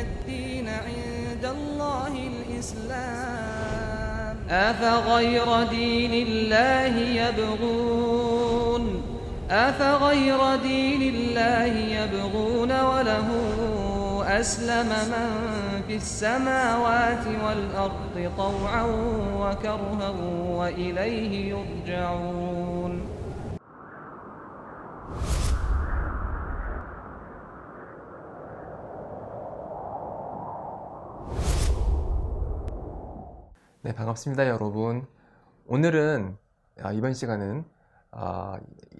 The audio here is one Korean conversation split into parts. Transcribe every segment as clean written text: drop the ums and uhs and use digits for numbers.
الدين عند الله الإسلام أفغير دين الله يبغون وله أسلم من في السماوات والأرض طوعا وكرها وإليه يرجعون. 네, 반갑습니다, 여러분. 오늘은 이번 시간은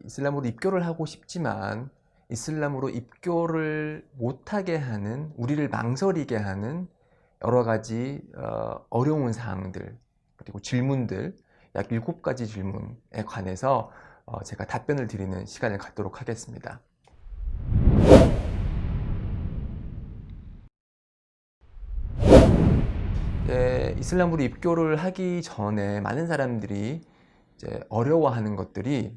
이슬람으로 입교를 하고 싶지만 이슬람으로 입교를 못하게 하는, 우리를 망설이게 하는 여러 가지 어려운 사항들, 그리고 질문들, 약 7가지 질문에 관해서 제가 답변을 드리는 시간을 갖도록 하겠습니다. 이슬람으로 입교를 하기 전에 많은 사람들이 이제 어려워하는 것들이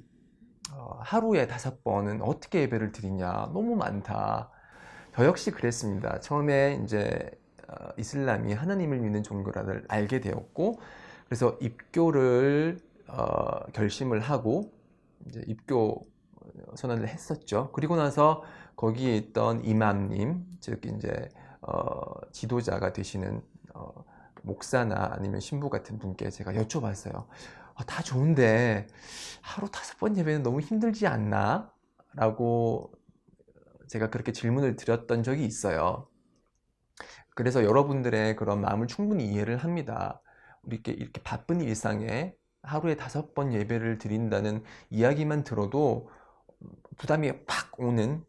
하루에 5번은 어떻게 예배를 드리냐, 너무 많다. 저 역시 그랬습니다. 처음에 이제 이슬람이 하나님을 믿는 종교라를 알게 되었고, 그래서 입교를 결심을 하고 이제 입교 선언을 했었죠. 그리고 나서 거기에 있던 이맘님, 즉 이제 지도자가 되시는 목사나 아니면 신부 같은 분께 제가 여쭤봤어요. 다 좋은데 하루 5번 예배는 너무 힘들지 않나? 라고 제가 그렇게 질문을 드렸던 적이 있어요. 그래서 여러분들의 그런 마음을 충분히 이해를 합니다. 우리 이렇게 바쁜 일상에 하루에 5번 예배를 드린다는 이야기만 들어도 부담이 팍 오는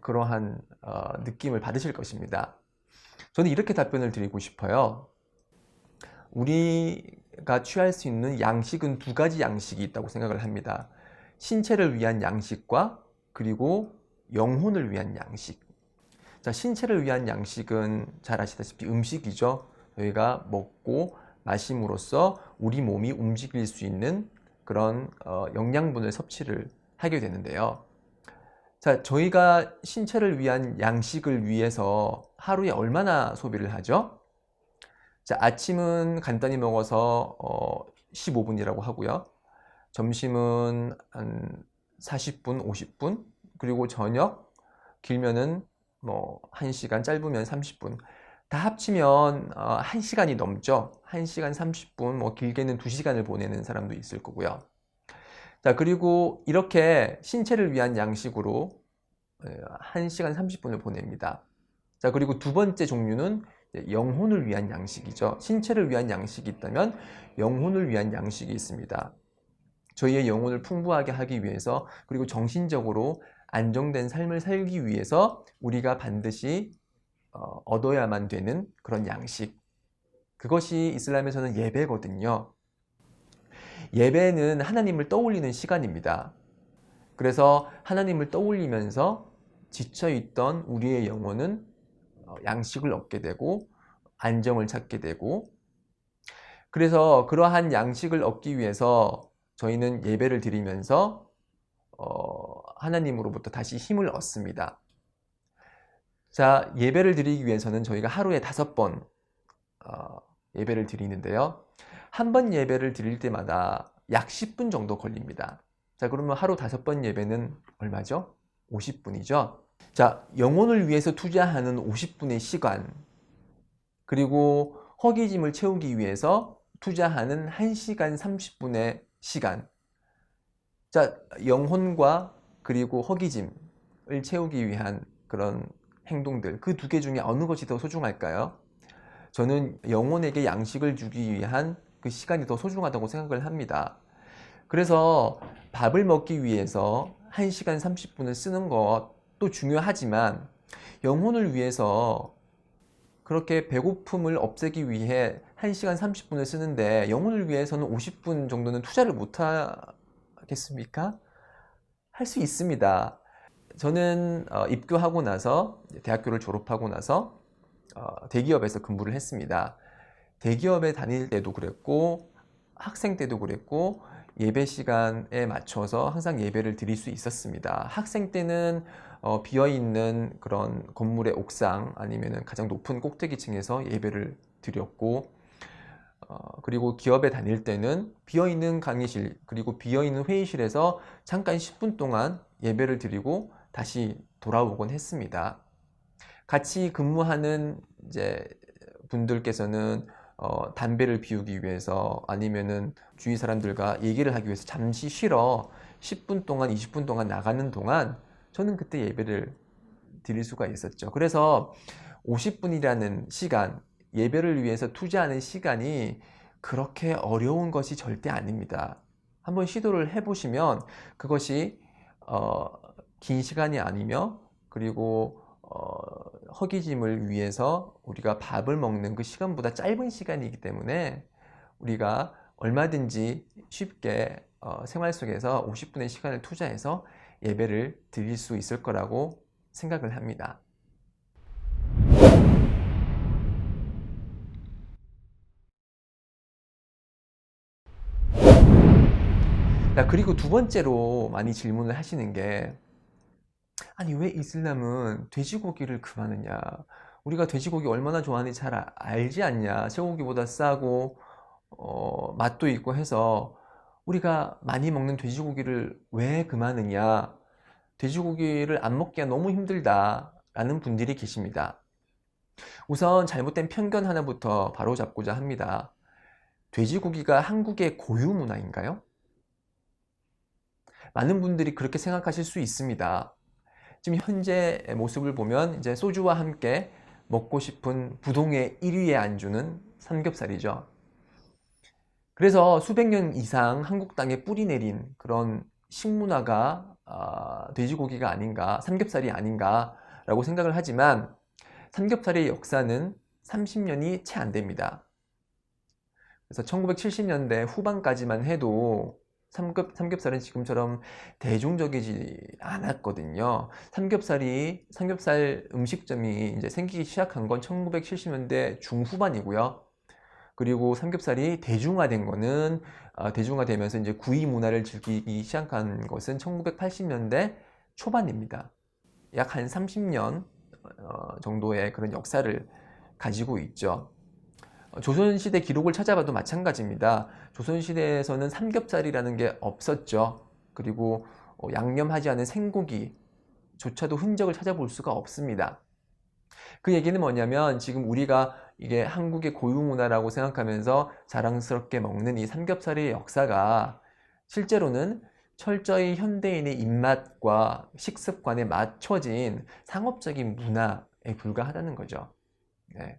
그러한 느낌을 받으실 것입니다. 저는 이렇게 답변을 드리고 싶어요. 우리가 취할 수 있는 양식은 2가지 양식이 있다고 생각을 합니다. 신체를 위한 양식과 그리고 영혼을 위한 양식. 자, 신체를 위한 양식은 잘 아시다시피 음식이죠. 저희가 먹고 마심으로써 우리 몸이 움직일 수 있는 그런 영양분을 섭취를 하게 되는데요. 자, 저희가 신체를 위한 양식을 위해서 하루에 얼마나 소비를 하죠? 자, 아침은 간단히 먹어서 15분이라고 하고요. 점심은 한 40분, 50분, 그리고 저녁 길면은 뭐 1시간, 짧으면 30분. 다 합치면 1시간이 넘죠. 1시간 30분, 뭐 길게는 2시간을 보내는 사람도 있을 거고요. 자, 그리고 이렇게 신체를 위한 양식으로 1시간 30분을 보냅니다. 자, 그리고 2번째 종류는 영혼을 위한 양식이죠. 신체를 위한 양식이 있다면 영혼을 위한 양식이 있습니다. 저희의 영혼을 풍부하게 하기 위해서, 그리고 정신적으로 안정된 삶을 살기 위해서 우리가 반드시 얻어야만 되는 그런 양식. 그것이 이슬람에서는 예배거든요. 예배는 하나님을 떠올리는 시간입니다. 그래서 하나님을 떠올리면서 지쳐있던 우리의 영혼은 양식을 얻게 되고 안정을 찾게 되고, 그래서 그러한 양식을 얻기 위해서 저희는 예배를 드리면서 하나님으로부터 다시 힘을 얻습니다. 자, 예배를 드리기 위해서는 저희가 하루에 5번 예배를 드리는데요. 한 번 예배를 드릴 때마다 약 10분 정도 걸립니다. 자, 그러면 하루 5번 예배는 얼마죠? 50분이죠. 자, 영혼을 위해서 투자하는 50분의 시간, 그리고 허기짐을 채우기 위해서 투자하는 1시간 30분의 시간. 자, 영혼과 그리고 허기짐을 채우기 위한 그런 행동들, 그 2개 중에 어느 것이 더 소중할까요? 저는 영혼에게 양식을 주기 위한 그 시간이 더 소중하다고 생각을 합니다. 그래서 밥을 먹기 위해서 1시간 30분을 쓰는 것도 중요하지만 영혼을 위해서 그렇게 배고픔을 없애기 위해 1시간 30분을 쓰는데 영혼을 위해서는 50분 정도는 투자를 못 하겠습니까? 할 수 있습니다. 저는 입교하고 나서, 대학교를 졸업하고 나서 대기업에서 근무를 했습니다. 대기업에 다닐 때도 그랬고 학생 때도 그랬고 예배 시간에 맞춰서 항상 예배를 드릴 수 있었습니다. 학생 때는 비어있는 그런 건물의 옥상 아니면 가장 높은 꼭대기층에서 예배를 드렸고, 그리고 기업에 다닐 때는 비어있는 강의실 그리고 비어있는 회의실에서 잠깐 10분 동안 예배를 드리고 다시 돌아오곤 했습니다. 같이 근무하는 이제 분들께서는 담배를 피우기 위해서 아니면은 주위 사람들과 얘기를 하기 위해서 잠시 쉬러 10분 동안 20분 동안 나가는 동안 저는 그때 예배를 드릴 수가 있었죠. 그래서 50분이라는 시간, 예배를 위해서 투자하는 시간이 그렇게 어려운 것이 절대 아닙니다. 한번 시도를 해보시면 그것이 긴 시간이 아니며, 그리고 허기짐을 위해서 우리가 밥을 먹는 그 시간보다 짧은 시간이기 때문에 우리가 얼마든지 쉽게 생활 속에서 50분의 시간을 투자해서 예배를 드릴 수 있을 거라고 생각을 합니다. 그리고 두 번째로 많이 질문을 하시는 게, 아니 왜 이슬람은 돼지고기를 금하느냐, 우리가 돼지고기 얼마나 좋아하는지 잘 알지 않냐, 쇠고기보다 싸고 맛도 있고 해서 우리가 많이 먹는 돼지고기를 왜 금하느냐, 돼지고기를 안 먹기가 너무 힘들다 라는 분들이 계십니다. 우선 잘못된 편견 하나부터 바로잡고자 합니다. 돼지고기가 한국의 고유 문화인가요? 많은 분들이 그렇게 생각하실 수 있습니다. 지금 현재 모습을 보면 이제 소주와 함께 먹고 싶은 부동의 1위의 안주는 삼겹살이죠. 그래서 수백 년 이상 한국 땅에 뿌리 내린 그런 식문화가 돼지고기가 아닌가, 삼겹살이 아닌가 라고 생각을 하지만, 삼겹살의 역사는 30년이 채 안 됩니다. 그래서 1970년대 후반까지만 해도 삼겹살은 지금처럼 대중적이지 않았거든요. 삼겹살 음식점이 이제 생기기 시작한 건 1970년대 중후반이고요. 그리고 삼겹살이 대중화된 거는 대중화되면서 이제 구이 문화를 즐기기 시작한 것은 1980년대 초반입니다. 약 한 30년 정도의 그런 역사를 가지고 있죠. 조선시대 기록을 찾아봐도 마찬가지입니다. 조선시대에서는 삼겹살이라는 게 없었죠. 그리고 양념하지 않은 생고기조차도 흔적을 찾아볼 수가 없습니다. 그 얘기는 뭐냐면, 지금 우리가 이게 한국의 고유 문화라고 생각하면서 자랑스럽게 먹는 이 삼겹살의 역사가 실제로는 철저히 현대인의 입맛과 식습관에 맞춰진 상업적인 문화에 불과하다는 거죠. 네.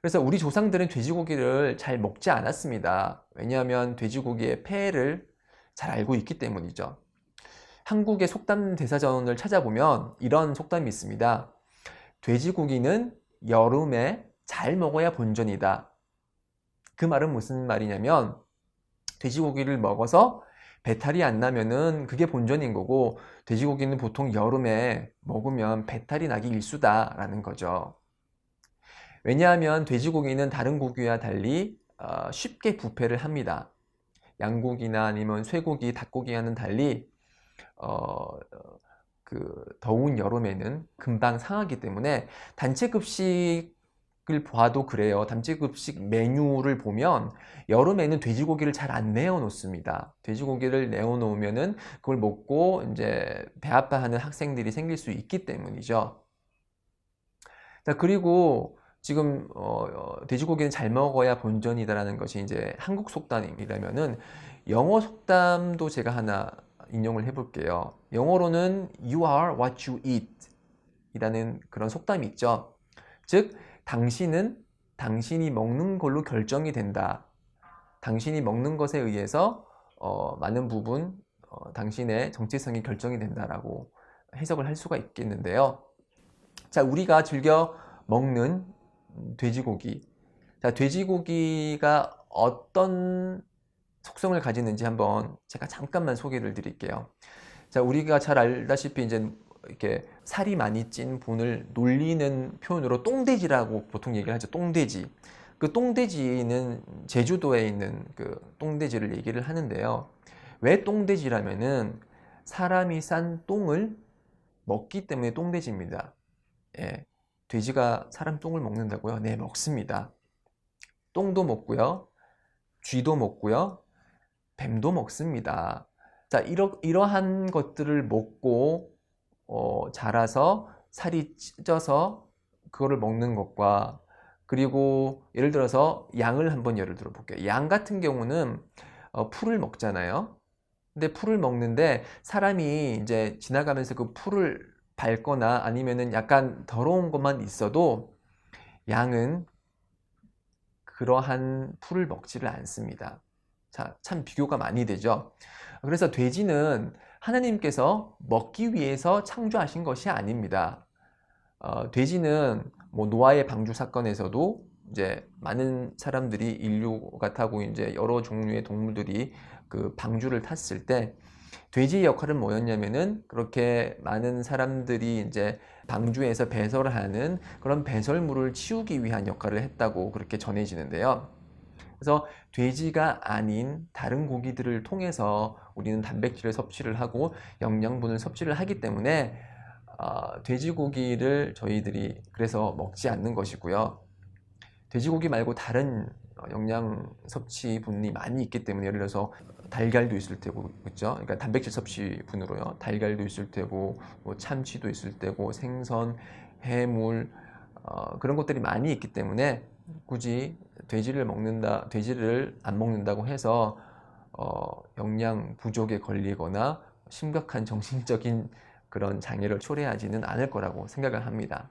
그래서 우리 조상들은 돼지고기를 잘 먹지 않았습니다. 왜냐하면 돼지고기의 폐해를 잘 알고 있기 때문이죠. 한국의 속담 대사전을 찾아보면 이런 속담이 있습니다. 돼지고기는 여름에 잘 먹어야 본전이다. 그 말은 무슨 말이냐면, 돼지고기를 먹어서 배탈이 안 나면은 그게 본전인 거고, 돼지고기는 보통 여름에 먹으면 배탈이 나기 일쑤다라는 거죠. 왜냐하면 돼지고기는 다른 고기와 달리 쉽게 부패를 합니다. 양고기나 아니면 쇠고기, 닭고기와는 달리 더운 여름에는 금방 상하기 때문에, 단체 급식을 봐도 그래요. 단체 급식 메뉴를 보면 여름에는 돼지고기를 잘 안 내어 놓습니다. 돼지고기를 내어 놓으면은 그걸 먹고 이제 배 아파하는 학생들이 생길 수 있기 때문이죠. 자, 그리고 지금 돼지고기는 잘 먹어야 본전이다라는 것이 이제 한국 속담이라면은, 영어 속담도 제가 하나 인용을 해볼게요. 영어로는 You are what you eat 이라는 그런 속담이 있죠. 즉, 당신이 먹는 걸로 결정이 된다. 당신이 먹는 것에 의해서 많은 부분 당신의 정체성이 결정이 된다라고 해석을 할 수가 있겠는데요. 자, 우리가 즐겨 먹는 돼지고기. 자, 돼지고기가 어떤 속성을 가지는지 한번 제가 잠깐만 소개를 드릴게요. 자, 우리가 잘 알다시피 이제 이렇게 살이 많이 찐 분을 놀리는 표현으로 똥돼지라고 보통 얘기를 하죠. 똥돼지. 그 똥돼지는 제주도에 있는 그 똥돼지를 얘기를 하는데요. 왜 똥돼지라면은 사람이 싼 똥을 먹기 때문에 똥돼지입니다. 예, 돼지가 사람 똥을 먹는다고요? 네, 먹습니다. 똥도 먹고요, 쥐도 먹고요, 뱀도 먹습니다. 자, 이러한 것들을 먹고 자라서 살이 쪄서 그거를 먹는 것과, 그리고 예를 들어서 양을 한번 예를 들어 볼게요. 양 같은 경우는 풀을 먹잖아요. 근데 풀을 먹는데 사람이 이제 지나가면서 그 풀을 밟거나 아니면은 약간 더러운 것만 있어도 양은 그러한 풀을 먹지를 않습니다. 자, 참 비교가 많이 되죠. 그래서 돼지는 하나님께서 먹기 위해서 창조하신 것이 아닙니다. 돼지는 뭐 노아의 방주 사건에서도 이제 많은 사람들이 인류가 타고 이제 여러 종류의 동물들이 그 방주를 탔을 때 돼지의 역할은 뭐였냐면은 그렇게 많은 사람들이 이제 방주에서 배설을 하는 그런 배설물을 치우기 위한 역할을 했다고 그렇게 전해지는데요. 그래서 돼지가 아닌 다른 고기들을 통해서 우리는 단백질을 섭취를 하고 영양분을 섭취를 하기 때문에 돼지고기를 저희들이 그래서 먹지 않는 것이고요. 돼지고기 말고 다른 영양 섭취분이 많이 있기 때문에 예를 들어서 달걀도 있을 테고, 그렇죠? 그러니까 단백질 섭취분으로요. 달걀도 있을 테고, 뭐 참치도 있을 테고, 생선, 해물 그런 것들이 많이 있기 때문에 굳이 돼지를 안 먹는다고 해서 영양 부족에 걸리거나 심각한 정신적인 그런 장애를 초래하지는 않을 거라고 생각을 합니다.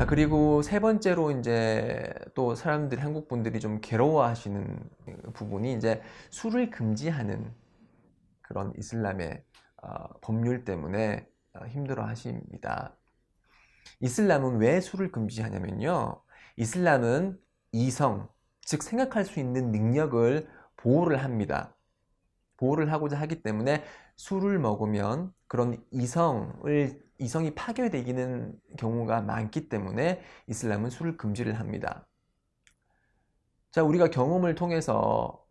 그리고 세 번째로 이제 또 사람들이, 한국 분들이 좀 괴로워하시는 부분이 이제 술을 금지하는 그런 이슬람의 법률 때문에 힘들어 하십니다. 이슬람은 왜 술을 금지하냐면요. 이슬람은 이성, 즉 생각할 수 있는 능력을 보호를 합니다. 보호를 하고자 하기 때문에 술을 먹으면 그런 이성이 파괴되기는 경우가 많기 때문에 이슬람은 술을 금지를 합니다. 자, 우리가 경험을 통해서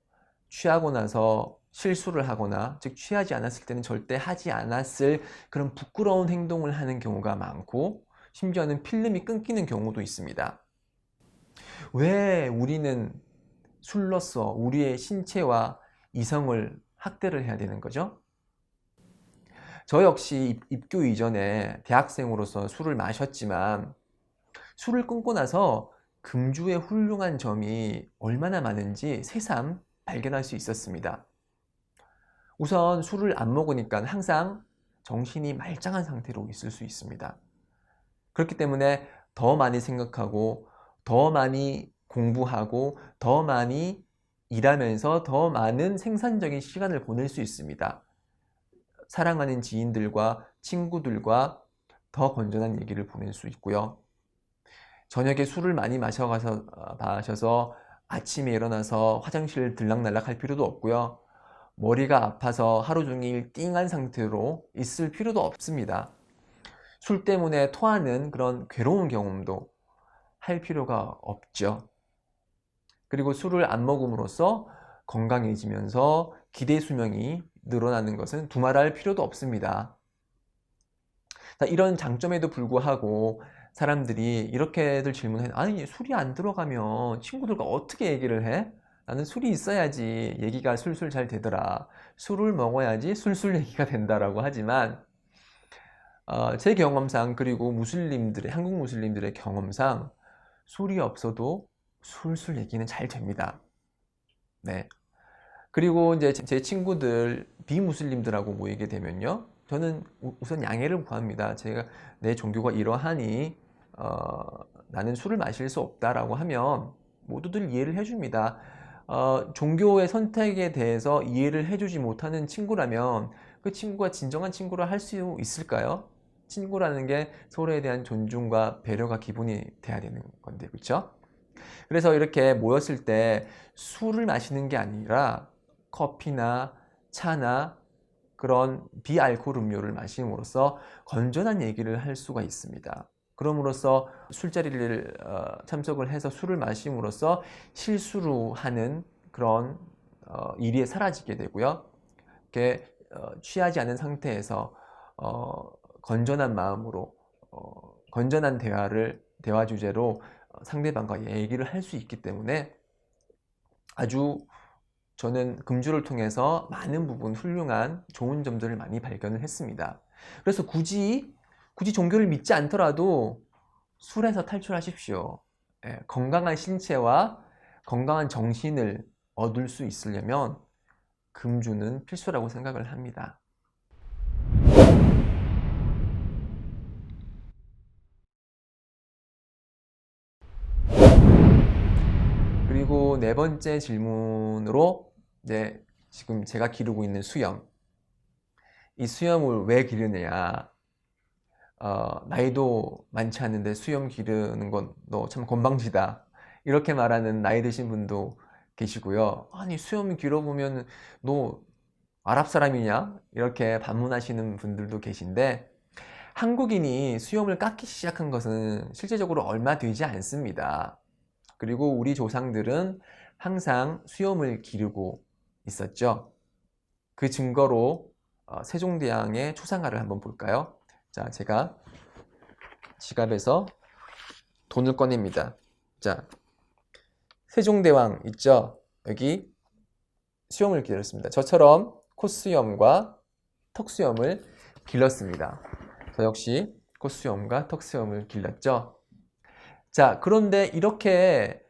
취하고 나서 실수를 하거나, 즉 취하지 않았을 때는 절대 하지 않았을 그런 부끄러운 행동을 하는 경우가 많고, 심지어는 필름이 끊기는 경우도 있습니다. 왜 우리는 술로써 우리의 신체와 이성을 학대를 해야 되는 거죠? 저 역시 입교 이전에 대학생으로서 술을 마셨지만 술을 끊고 나서 금주의 훌륭한 점이 얼마나 많은지 새삼 발견할 수 있었습니다. 우선 술을 안 먹으니까 항상 정신이 말짱한 상태로 있을 수 있습니다. 그렇기 때문에 더 많이 생각하고 더 많이 공부하고 더 많이 일하면서 더 많은 생산적인 시간을 보낼 수 있습니다. 사랑하는 지인들과 친구들과 더 건전한 얘기를 보낼 수 있고요. 저녁에 술을 많이 마셔서 아침에 일어나서 화장실 들락날락 할 필요도 없고요. 머리가 아파서 하루 종일 띵한 상태로 있을 필요도 없습니다. 술 때문에 토하는 그런 괴로운 경험도 할 필요가 없죠. 그리고 술을 안 먹음으로써 건강해지면서 기대 수명이 늘어나는 것은 두말할 필요도 없습니다. 자, 이런 장점에도 불구하고 사람들이 이렇게들 질문해요. 아니, 술이 안 들어가면 친구들과 어떻게 얘기를 해? 나는 술이 있어야지 얘기가 술술 잘 되더라. 술을 먹어야지 술술 얘기가 된다라고 하지만 제 경험상, 그리고 한국 무슬림들의 경험상 술이 없어도 술술 얘기는 잘 됩니다. 네. 그리고 이제 제 친구들 비무슬림들하고 모이게 되면요, 저는 우선 양해를 구합니다. 내 종교가 이러하니 나는 술을 마실 수 없다라고 하면 모두들 이해를 해줍니다. 종교의 선택에 대해서 이해를 해주지 못하는 친구라면 그 친구가 진정한 친구를 할 수 있을까요? 친구라는 게 서로에 대한 존중과 배려가 기본이 돼야 되는 건데, 그렇죠? 그래서 이렇게 모였을 때 술을 마시는 게 아니라 커피나 차나 그런 비알코올 음료를 마심으로써 건전한 얘기를 할 수가 있습니다. 그럼으로써 술자리를 참석을 해서 술을 마심으로써 실수로 하는 그런 일이 사라지게 되고요. 이렇게 취하지 않은 상태에서 건전한 마음으로 건전한 대화 주제로 상대방과 얘기를 할 수 있기 때문에 아주 저는 금주를 통해서 많은 부분 훌륭한 좋은 점들을 많이 발견을 했습니다. 그래서 굳이 종교를 믿지 않더라도 술에서 탈출하십시오. 건강한 신체와 건강한 정신을 얻을 수 있으려면 금주는 필수라고 생각을 합니다. 그리고 네 번째 질문으로 이제 지금 제가 기르고 있는 수염, 이 수염을 왜 기르느냐? 나이도 많지 않은데 수염 기르는 건 너 참 건방지다, 이렇게 말하는 나이 드신 분도 계시고요. 아니, 수염 길어보면 너 아랍 사람이냐? 이렇게 반문하시는 분들도 계신데, 한국인이 수염을 깎기 시작한 것은 실제적으로 얼마 되지 않습니다. 그리고 우리 조상들은 항상 수염을 기르고 있었죠. 그 증거로 세종대왕의 초상화를 한번 볼까요? 자, 제가 지갑에서 돈을 꺼냅니다. 자, 세종대왕 있죠? 여기 수염을 길렀습니다. 저처럼 콧수염과 턱수염을 길렀습니다. 저 역시 콧수염과 턱수염을 길렀죠. 자, 그런데 이렇게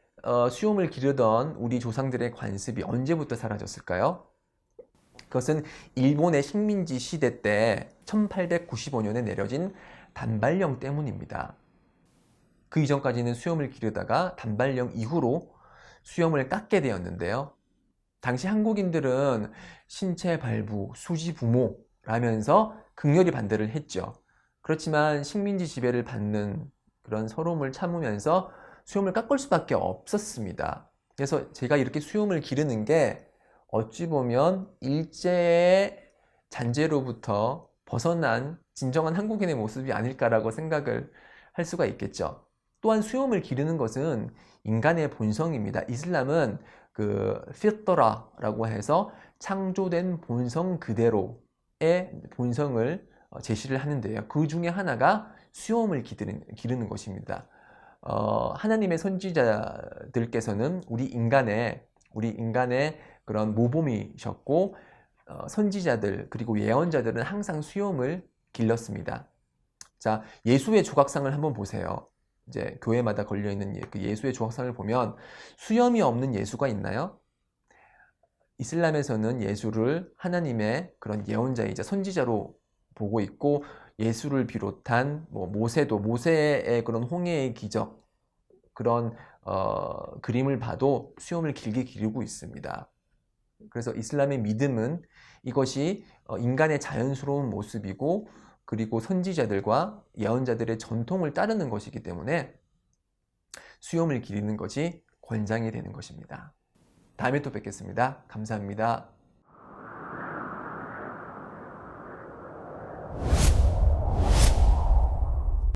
수염을 기르던 우리 조상들의 관습이 언제부터 사라졌을까요? 그것은 일본의 식민지 시대 때 1895년에 내려진 단발령 때문입니다. 그 이전까지는 수염을 기르다가 단발령 이후로 수염을 깎게 되었는데요. 당시 한국인들은 신체 발부, 수지 부모라면서 극렬히 반대를 했죠. 그렇지만 식민지 지배를 받는 그런 서러움을 참으면서 수염을 깎을 수밖에 없었습니다. 그래서 제가 이렇게 수염을 기르는 게 어찌 보면 일제의 잔재로부터 벗어난 진정한 한국인의 모습이 아닐까라고 생각을 할 수가 있겠죠. 또한 수염을 기르는 것은 인간의 본성입니다. 이슬람은 그 피트라라고 해서 창조된 본성 그대로의 본성을 제시를 하는데요. 그 중에 하나가 수염을 기르는 것입니다. 하나님의 선지자들께서는 우리 인간의 그런 모범이셨고, 선지자들 그리고 예언자들은 항상 수염을 길렀습니다. 자, 예수의 조각상을 한번 보세요. 이제 교회마다 걸려있는 그 예수의 조각상을 보면 수염이 없는 예수가 있나요? 이슬람에서는 예수를 하나님의 그런 예언자이자 선지자로 보고 있고, 예수를 비롯한 모세의 그런 홍해의 기적, 그런 그림을 봐도 수염을 길게 기르고 있습니다. 그래서 이슬람의 믿음은 이것이 인간의 자연스러운 모습이고, 그리고 선지자들과 예언자들의 전통을 따르는 것이기 때문에 수염을 기르는 것이 권장이 되는 것입니다. 다음에 또 뵙겠습니다. 감사합니다.